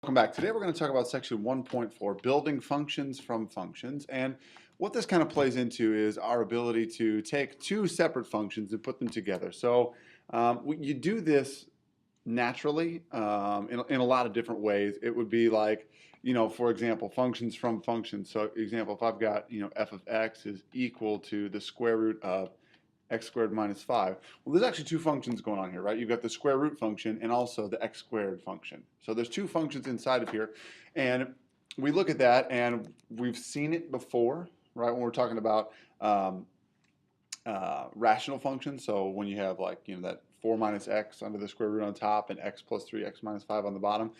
Welcome back. Today we're going to talk about section 1.4, building functions from functions. And what this kind of plays into is our ability to take two separate functions and put them together. So you do this naturally in a lot of different ways. It would be like, for example, functions from functions. So example, if I've got, f of x is equal to the square root of x squared minus 5. Well, there's actually two functions going on here, right? You've got the square root function and also the x squared function. So there's two functions inside of here. And we look at that and we've seen it before, right? When we're talking about rational functions. So when you have like, that 4 minus x under the square root on top and x plus 3x minus 5 on the bottom.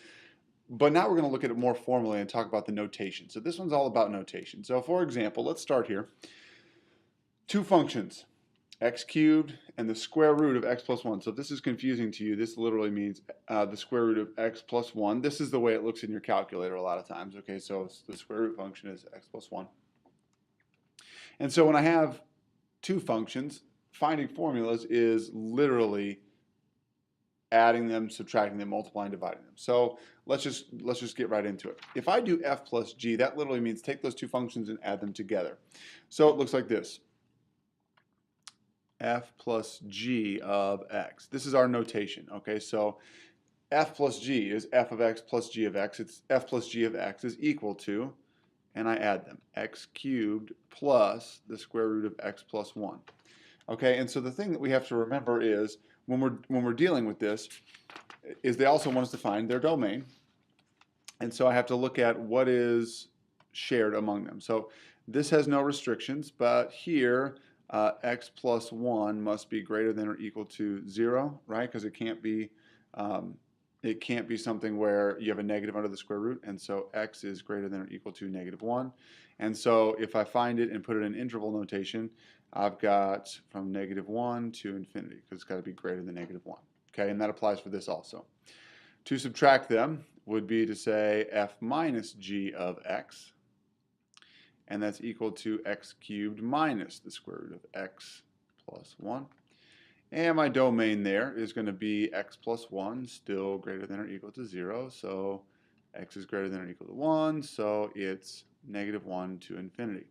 But now we're going to look at it more formally and talk about the notation. So this one's all about notation. So for example, let's start here. Two functions, x cubed and the square root of x plus 1. So if this is confusing to you, this literally means the square root of x plus 1. This is the way it looks in your calculator a lot of times. Okay, so the square root function is x plus 1. And so when I have two functions, finding formulas is literally adding them, subtracting them, multiplying, dividing them. So let's just get right into it. If I do f plus g, that literally means take those two functions and add them together. So it looks like this. F plus g of x. This is our notation, okay? So f plus g is f of x plus g of x. It's f plus g of x is equal to, and I add them, x cubed plus the square root of x plus 1. Okay, and so the thing that we have to remember is when we're dealing with this is they also want us to find their domain. And so I have to look at what is shared among them. So this has no restrictions, but here x plus 1 must be greater than or equal to 0, right? Because it can't be something where you have a negative under the square root, and so x is greater than or equal to -1. And so if I find it and put it in interval notation, I've got from -1 to infinity, because it's got to be greater than -1. Okay, and that applies for this also. To subtract them would be to say f minus g of x, and that's equal to x cubed minus the square root of x plus 1. And my domain there is going to be x plus 1, still greater than or equal to 0. So x is greater than or equal to 1, so it's -1 to infinity.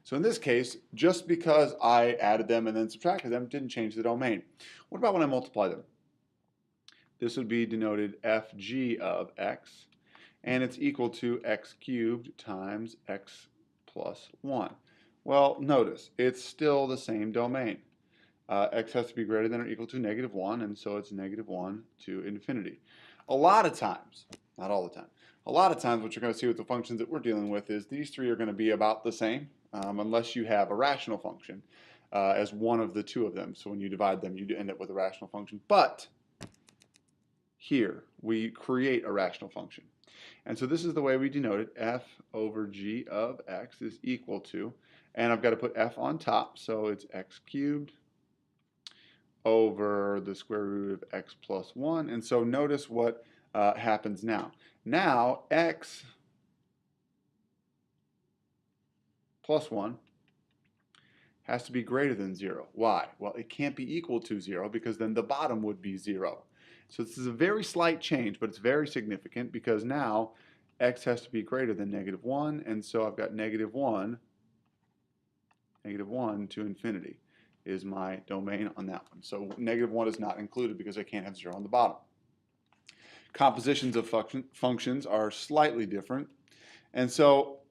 So in this case, just because I added them and then subtracted them didn't change the domain. What about when I multiply them? This would be denoted fg of x, and it's equal to x cubed times x plus 1. Well, notice, it's still the same domain. X has to be greater than or equal to -1, and so it's -1 to infinity. A lot of times, not all the time, a lot of times what you're going to see with the functions that we're dealing with is these three are going to be about the same, unless you have a rational function as one of the two of them. So when you divide them, you end up with a rational function. But here, we create a rational function. And so this is the way we denote it. F over g of x is equal to, and I've got to put f on top, so it's x cubed over the square root of x plus 1. And so notice what happens now. Now x plus 1 has to be greater than 0. Why? Well, it can't be equal to 0 because then the bottom would be 0. So this is a very slight change, but it's very significant because now x has to be greater than -1, and so I've got -1 to infinity is my domain on that one. So -1 is not included because I can't have 0 on the bottom. Compositions of functions are slightly different. And so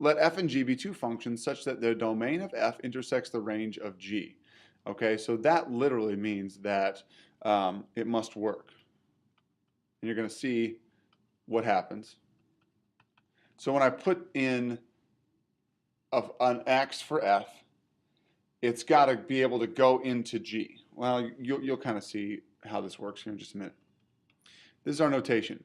let f and g be two functions such that the domain of f intersects the range of g. Okay, so that literally means that it must work. And you're going to see what happens. So when I put in an x for f, it's got to be able to go into G. Well, you'll kind of see how this works here in just a minute. This is our notation.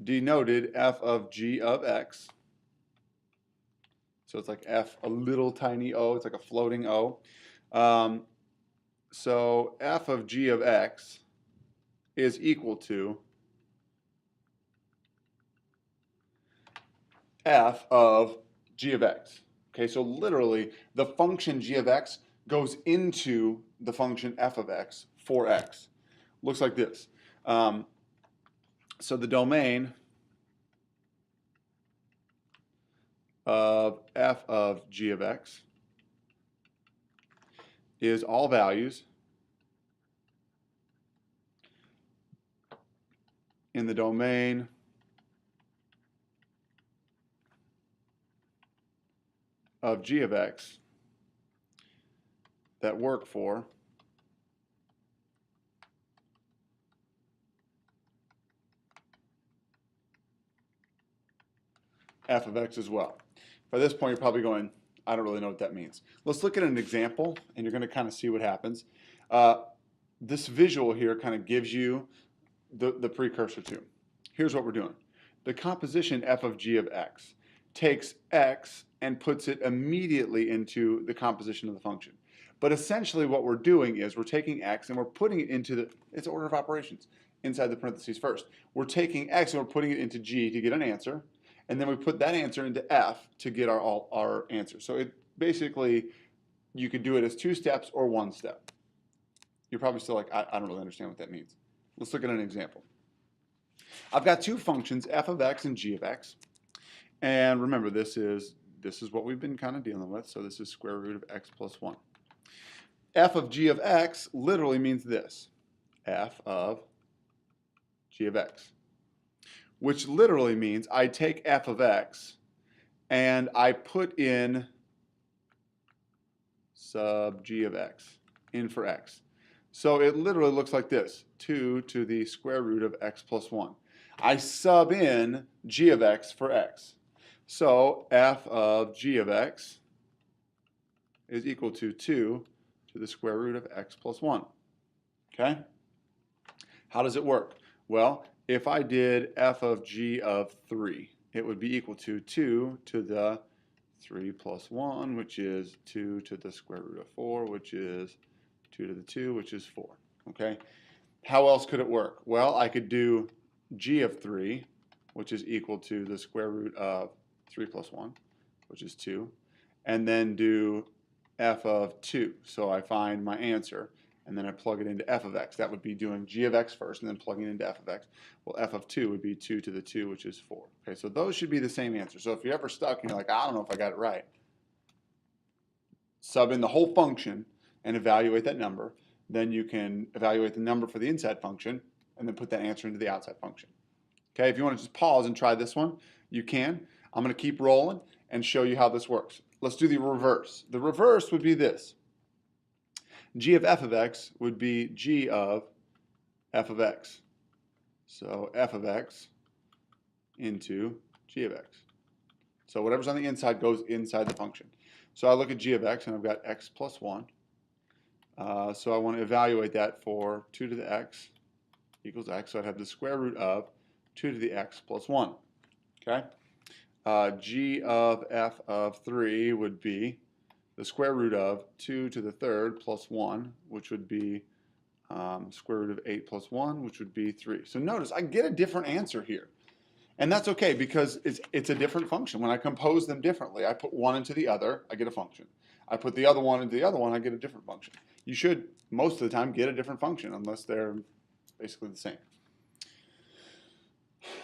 Denoted f of g of x. So it's like f, a little tiny o. It's like a floating o. So f of g of x is equal to f of g of x. Okay, so literally the function g of x goes into the function f of x for x. Looks like this. So the domain of f of g of x is all values in the domain of g of x that work for f of x as well. By this point, you're probably going, I don't really know what that means. Let's look at an example, and you're going to kind of see what happens. This visual here kind of gives you the precursor to. Here's what we're doing. The composition f of g of x takes x and puts it immediately into the composition of the function. But essentially what we're doing is we're taking x and we're putting it into its order of operations inside the parentheses first. We're taking x and we're putting it into g to get an answer, and then we put that answer into f to get our answer. So it basically, you could do it as 2 steps or 1 step. You're probably still like, I don't really understand what that means. Let's look at an example. I've got 2 functions, f of x and g of x. And remember, this is what we've been kind of dealing with. So this is square root of x plus 1. F of g of x literally means this, f of g of x, which literally means I take f of x and I put in sub g of x in for x. So it literally looks like this, 2 to the square root of x plus 1. I sub in g of x for x. So f of g of x is equal to 2 to the square root of x plus 1. Okay? How does it work? Well, if I did f of g of 3, it would be equal to 2 to the 3 plus 1, which is 2 to the square root of 4, which is 2 to the 2, which is 4. Okay? How else could it work? Well, I could do g of 3, which is equal to the square root of 3 plus 1, which is 2, and then do f of 2. So I find my answer, and then I plug it into f of x. That would be doing g of x first, and then plugging it into f of x. Well, f of 2 would be 2 to the 2, which is 4. Okay, so those should be the same answer. So if you're ever stuck and you're like, I don't know if I got it right, sub in the whole function and evaluate that number. Then you can evaluate the number for the inside function, and then put that answer into the outside function. Okay, if you want to just pause and try this one, you can. I'm going to keep rolling and show you how this works. Let's do the reverse. The reverse would be this. G of f of x would be g of f of x. So f of x into g of x. So whatever's on the inside goes inside the function. So I look at g of x, and I've got x plus 1. So I want to evaluate that for 2 to the x equals x. So I'd have the square root of 2 to the x plus 1. Okay? G of f of 3 would be the square root of 2 to the 3rd plus 1, which would be square root of 8 plus 1, which would be 3. So notice I get a different answer here. And that's okay because it's a different function. When I compose them differently, I put one into the other, I get a function. I put the other one into the other one, I get a different function. You should, most of the time, get a different function unless they're basically the same.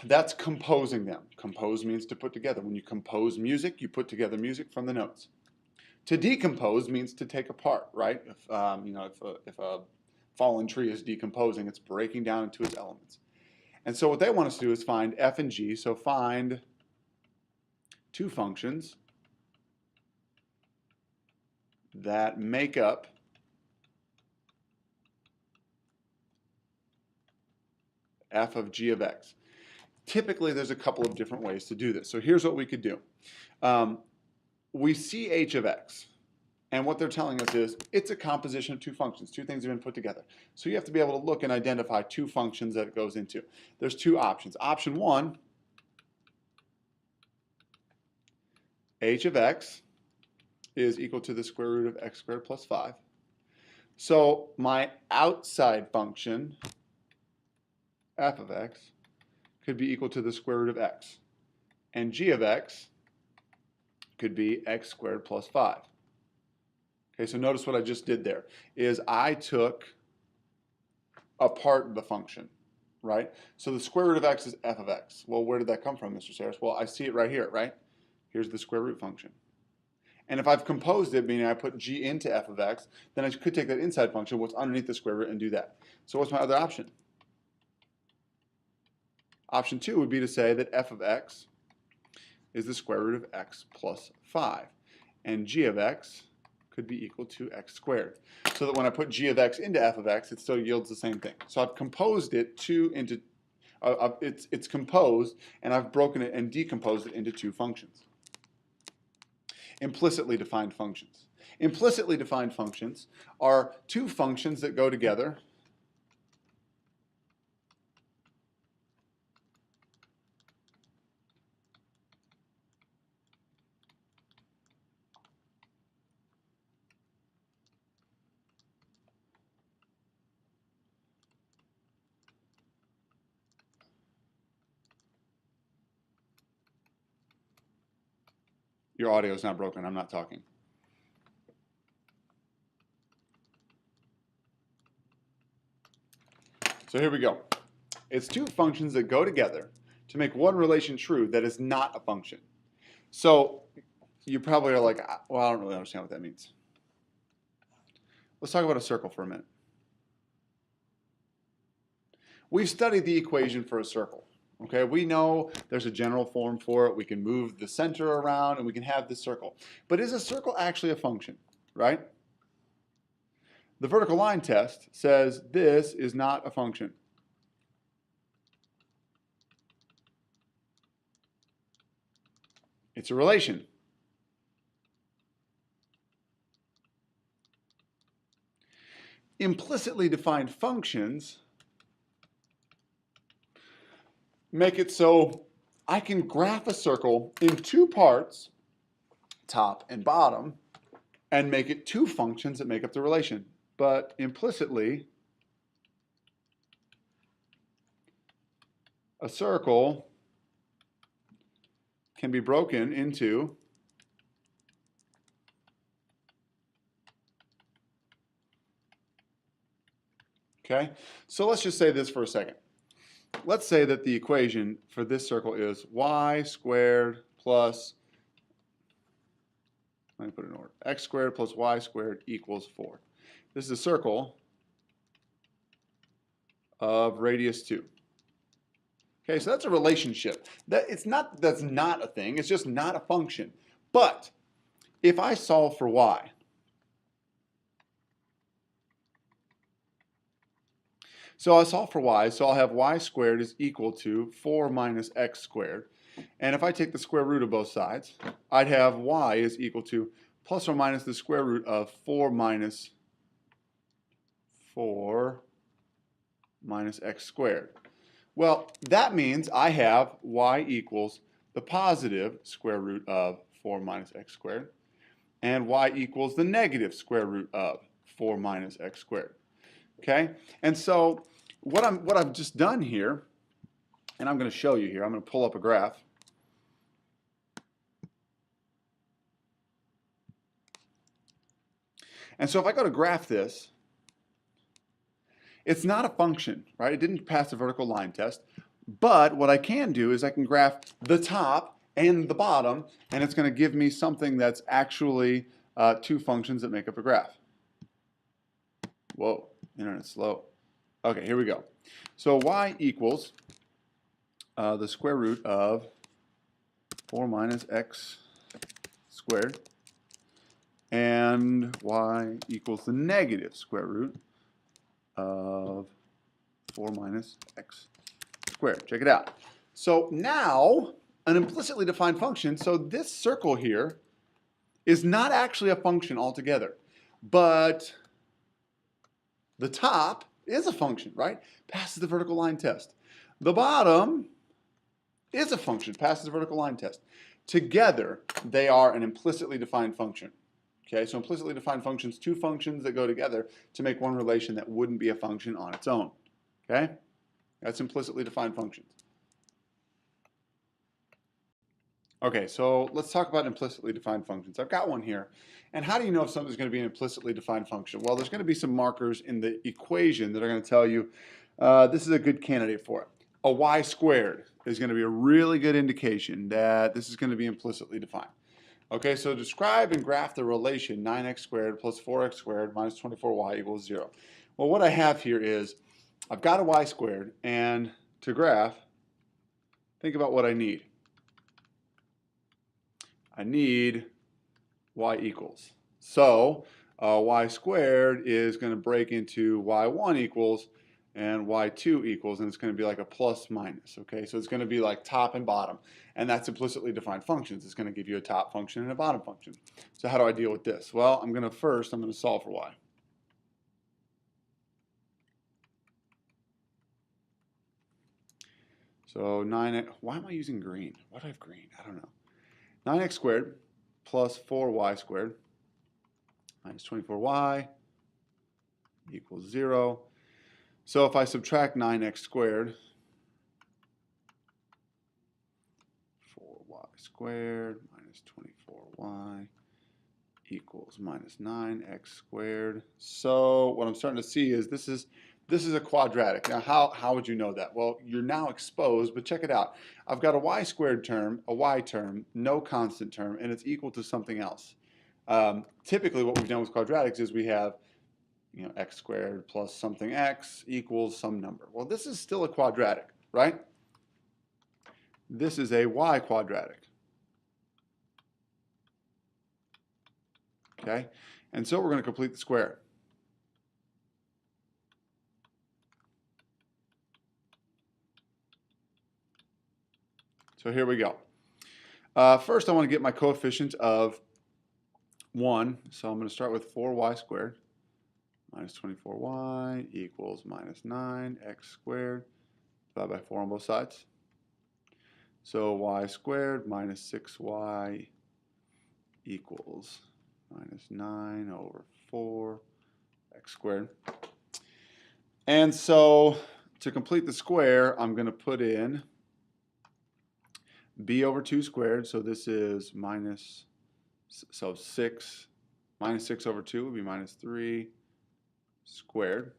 That's composing them. Compose means to put together. When you compose music, you put together music from the notes. To decompose means to take apart, right? If a fallen tree is decomposing, it's breaking down into its elements. And so what they want us to do is find f and g. So find 2 functions that make up f of g of x. Typically, there's a couple of different ways to do this. So here's what we could do. We see h of x. And what they're telling us is it's a composition of 2 functions. 2 things have been put together. So you have to be able to look and identify 2 functions that it goes into. There's 2 options. Option 1, h of x is equal to the square root of x squared plus 5. So my outside function, f of x, could be equal to the square root of x. And g of x could be x squared plus 5. Okay, so notice what I just did there is I took apart the function, right? So the square root of x is f of x. Well, where did that come from, Mr. Saris? Well, I see it right here, right? Here's the square root function. And if I've composed it, meaning I put g into f of x, then I could take that inside function, what's underneath the square root, and do that. So what's my other option? Option 2 would be to say that f of x is the square root of x plus 5. And g of x could be equal to x squared. So that when I put g of x into f of x, it still yields the same thing. So I've composed it it's composed, and I've broken it and decomposed it into two functions. Implicitly defined functions. Implicitly defined functions are two functions that go together Your audio is not broken. I'm not talking. So here we go. It's two functions that go together to make one relation true that is not a function. So you probably are like, well, I don't really understand what that means. Let's talk about a circle for a minute. We've studied the equation for a circle. Okay, we know there's a general form for it. We can move the center around and we can have this circle. But is a circle actually a function, right? The vertical line test says this is not a function. It's a relation. Implicitly defined functions make it so I can graph a circle in two parts, top and bottom, and make it two functions that make up the relation. But implicitly, a circle can be broken into okay? So let's just say this for a second. Let's say that the equation for this circle is y squared plus, let me put it in order, x squared plus y squared equals 4. This is a circle of radius 2. Okay, so that's a relationship. That's not a thing, it's just not a function. But if I solve for y, so I'll solve for y, so I'll have y squared is equal to 4 minus x squared. And if I take the square root of both sides, I'd have y is equal to plus or minus the square root of 4 minus x squared. Well, that means I have y equals the positive square root of 4 minus x squared, and y equals the negative square root of 4 minus x squared. Okay, and so what I've just done here, and I'm going to show you here, I'm going to pull up a graph. And so if I go to graph this, it's not a function, right? It didn't pass the vertical line test. But what I can do is I can graph the top and the bottom, and it's going to give me something that's actually two functions that make up a graph. Whoa, internet's slow. Okay, here we go. So y equals the square root of 4 minus x squared, and y equals the negative square root of 4 minus x squared. Check it out. So now, an implicitly defined function, so this circle here is not actually a function altogether, but the top is a function, right? Passes the vertical line test. The bottom is a function, passes the vertical line test. Together, they are an implicitly defined function. Okay, so implicitly defined functions, two functions that go together to make one relation that wouldn't be a function on its own. Okay, that's implicitly defined functions. Okay, so let's talk about implicitly defined functions. I've got one here. And how do you know if something's going to be an implicitly defined function? Well, there's going to be some markers in the equation that are going to tell you this is a good candidate for it. A y squared is going to be a really good indication that this is going to be implicitly defined. Okay, so describe and graph the relation 9x squared plus 4x squared minus 24y equals 0. Well, what I have here is I've got a y squared, and to graph, think about what I need. I need y equals. So y squared is going to break into y1 equals and y2 equals, and it's going to be like a plus minus. Okay, so it's going to be like top and bottom, and that's implicitly defined functions. It's going to give you a top function and a bottom function. So how do I deal with this? Well, I'm going to solve for y. So 9x, why am I using green? Why do I have green? I don't know. 9x squared plus 4y squared minus 24y equals 0. So if I subtract 9x squared, 4y squared minus 24y equals minus 9x squared. So what I'm starting to see is this is a quadratic. Now how would you know that? Well, you're now exposed, but check it out. I've got a y squared term, a y term, no constant term, and it's equal to something else. Typically what we've done with quadratics is we have x squared plus something x equals some number. Well, this is still a quadratic, right? This is a y quadratic. Okay? And so we're going to complete the square. So here we go. First, I want to get my coefficient of 1. So I'm going to start with 4y squared minus 24y equals minus 9x squared divided by 4 on both sides. So y squared minus 6y equals minus 9 over 4 x squared. And so to complete the square, I'm going to put in b over 2 squared. So this is minus 6 over 2 would be minus 3 squared.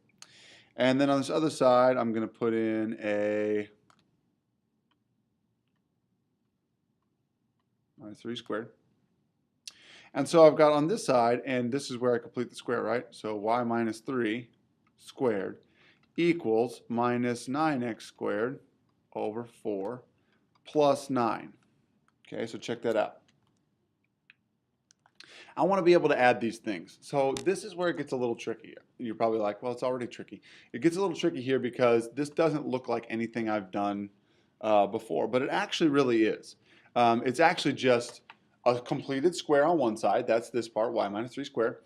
And then on this other side, I'm going to put in a minus 3 squared. And so I've got on this side, and this is where I complete the square, right? So y minus 3 squared equals minus 9x squared over 4 plus 9. Okay, so check that out. I want to be able to add these things. So this is where it gets a little tricky. You're probably like, well, it's already tricky. It gets a little tricky here because this doesn't look like anything I've done before, but it actually really is. It's actually just a completed square on one side, that's this part, y minus 3 squared,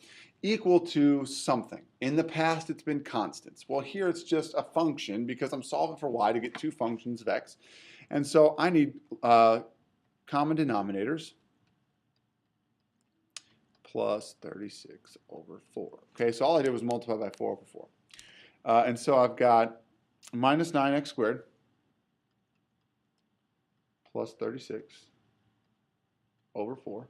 equal to something. In the past, it's been constants. Well, here it's just a function because I'm solving for y to get two functions of x. And so I need common denominators plus 36 over 4. Okay, so all I did was multiply by 4 over 4. And so I've got minus 9x squared plus 36 over 4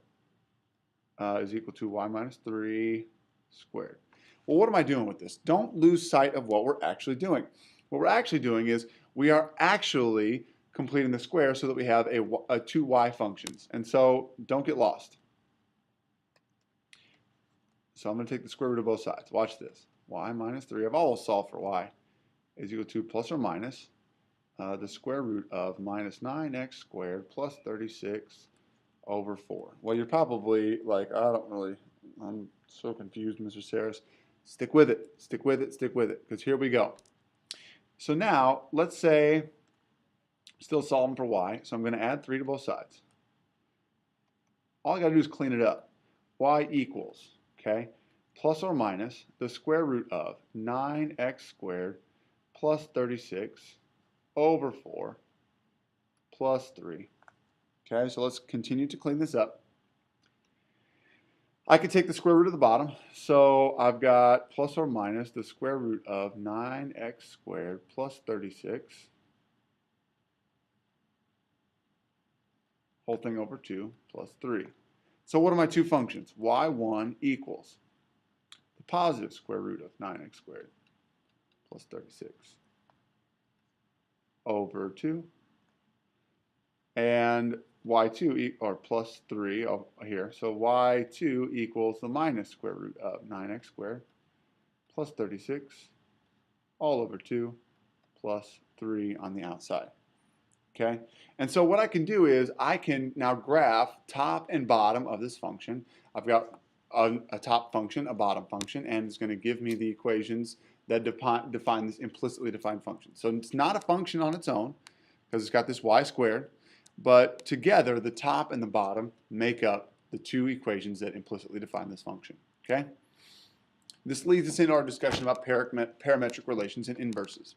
is equal to y minus 3 squared. Well, what am I doing with this? Don't lose sight of what we're actually doing. What we're actually doing is we are actually completing the square so that we have two y functions. And so don't get lost. So I'm going to take the square root of both sides. Watch this. Y minus 3, I've always solved for y, is equal to plus or minus the square root of minus 9x squared plus 36 over 4. Well, you're probably like, I'm so confused, Mr. Saris. Stick with it, stick with it, stick with it, because here we go. So now, let's say, still solving for y, so I'm going to add 3 to both sides. All I got to do is clean it up. Y equals, okay, plus or minus the square root of 9x squared plus 36 over 4 plus 3. Okay, so let's continue to clean this up. I could take the square root of the bottom, so I've got plus or minus the square root of 9x squared plus 36 whole thing over 2 plus 3. So what are my two functions? y1 equals the positive square root of 9x squared plus 36 over 2, and y2 or plus 3 here. So y2 equals the minus square root of 9x squared plus 36 all over 2 plus 3 on the outside. Okay, and so what I can do is I can now graph top and bottom of this function. I've got a top function, a bottom function, and it's going to give me the equations that define this implicitly defined function. So it's not a function on its own because it's got this y squared, but together the top and the bottom make up the two equations that implicitly define this function. Okay, this leads us into our discussion about parametric relations and inverses.